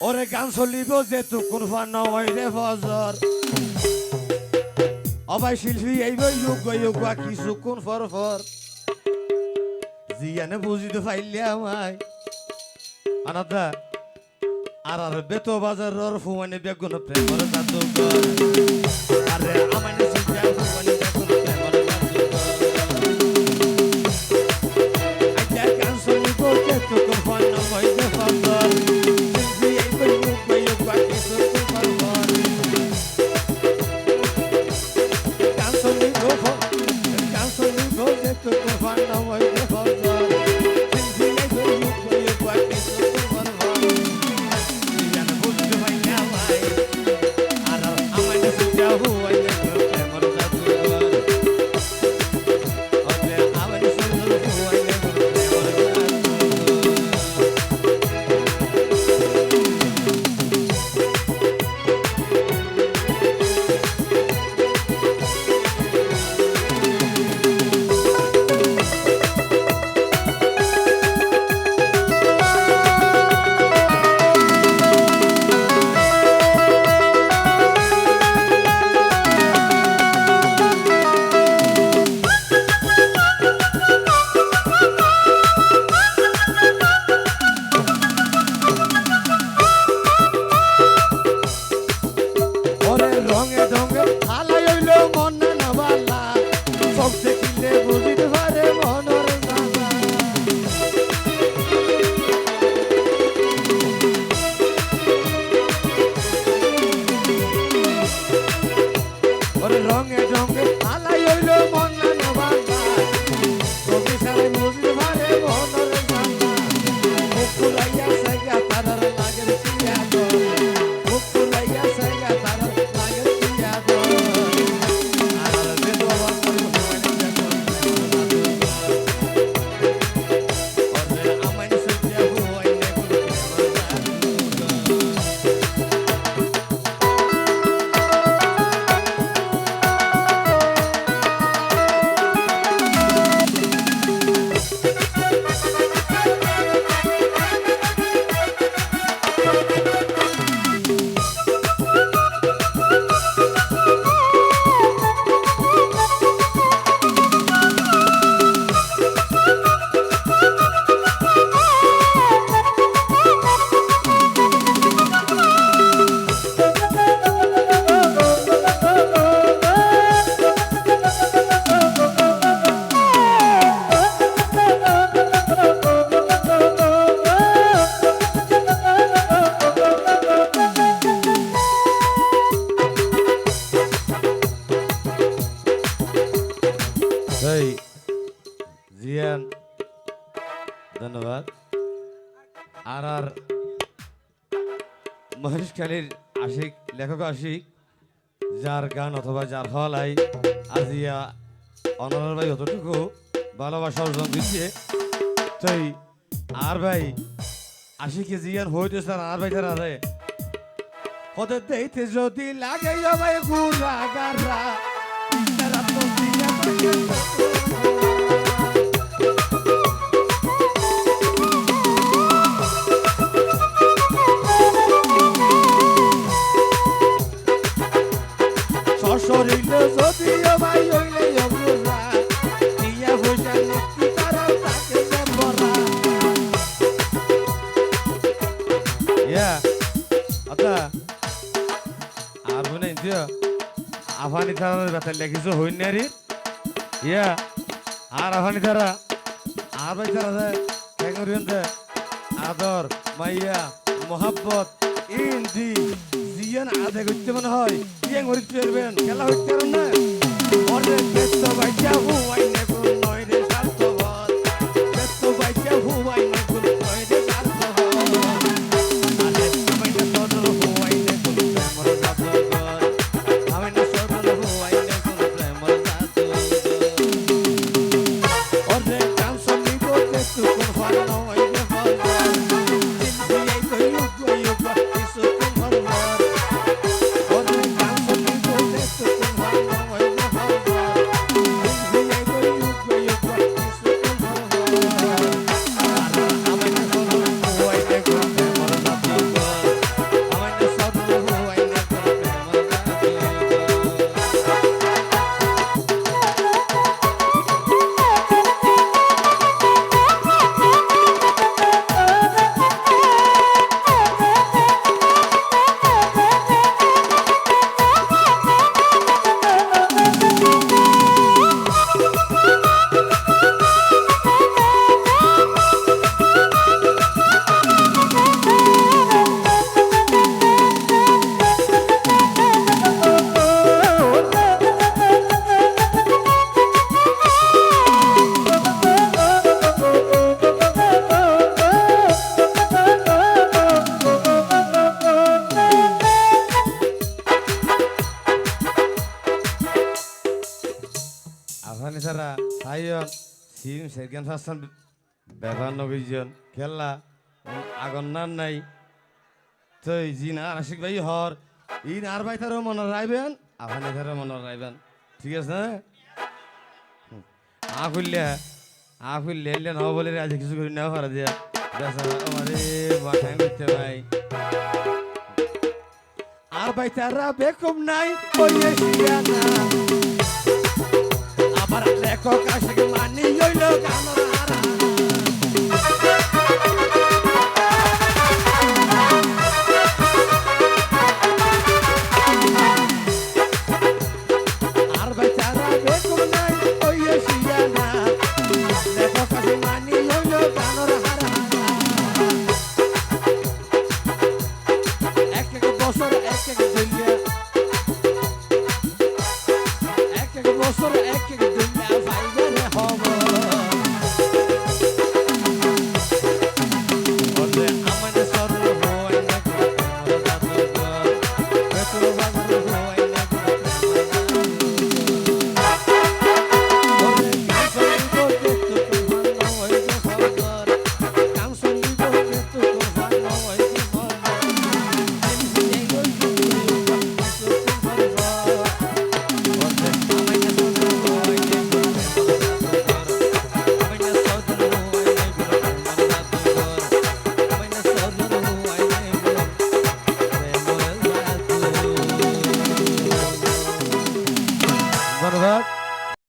ওরে গান চলিব যে তুকুন নয় রে ফজর অবাই শিল্পী এইব যোগ্য কিছুক্ষণ ফর জিয়ানে বুঝিতে পাইলে আমায় আনাদা আর বেতো বাজারের ফুমানে বেগুন প্রেমর জাদুঘর আরে আমানে সুজা ফুমানে বেগুন প্রেমর জাদুঘর আইয়া গান চলিব যে তুকুন নয় রে ফজর জিয়ান ধন্যবাদ আর মহেশখালীর আশিক লেখক আশিক যার গান অথবা যার হলাই আজিয়া অনর ভাই অতটুকু ভালোবাসা অর্জন দিচ্ছে তাই আর ভাই আশিকে জিয়ান হইতে স্যার আর ভাই তারা রে হতে দেইতে যদি লাগে ভাই গুড়া গারা তারা তো শরীরে যদি ভাই হইলে অবরা দিয়া হইয়া লক্ষ্মী তারা তাকে বরা ইয়া আচ্ছা আর বনে ইন্দিয়া আফানি তারার ব্যথা লেখিছো হইন নারি ইয়া আর আফানি তারা আর ভাই তারা কেঙ্গরিয়ন আদর মাইয়া মোহাব্বত ইন্দি জিয়ান আধে করতে মনে হয় ইয়ে গরিব ফেরবেন খেলা হইতে পারেন না অরে বেস্ত বাইচা হুয়াই না কোন নয় রে স্বার্থপর বেস্ত বাইচা হুয়াই না কোন নয় রে স্বার্থপর আরে আমি না সদর হুয়াই না কোন প্রেমর জাদুঘর আমি না সদর হুয়াই না কোন প্রেমর জাদুঘর অরে গান শুনিব বেস্ত কোন ফান নয় রে ফজর দিন দিয়ে কইও কিছু কোন ফজর অরে গান শুনিব বেস্ত কোন ফান নয় রে ফজর দিন দিয়ে সিম সেকেন্ড ফার্স্ট ব্যবহার নগীজন খেললা আগন নার নাই তো জি না আশিক ভাই হর ইন আর ভাই তারও মনে রাখবেন আফানি তারও মনে রাখবেন ঠিক আছে না আফুল্লে এলে না বলে আজ কিছু করি না পারা দিয়া আমারে বাসায় করতে ভাই আর ভাই তারা বেকুম নাই না আবার লেখক আশিক মানি হইল গানর হারা আর ভাই তারা বেকুম নাই না লেখক আশিক মানি হইল গানর হারা এক এক বছর এক এক দিন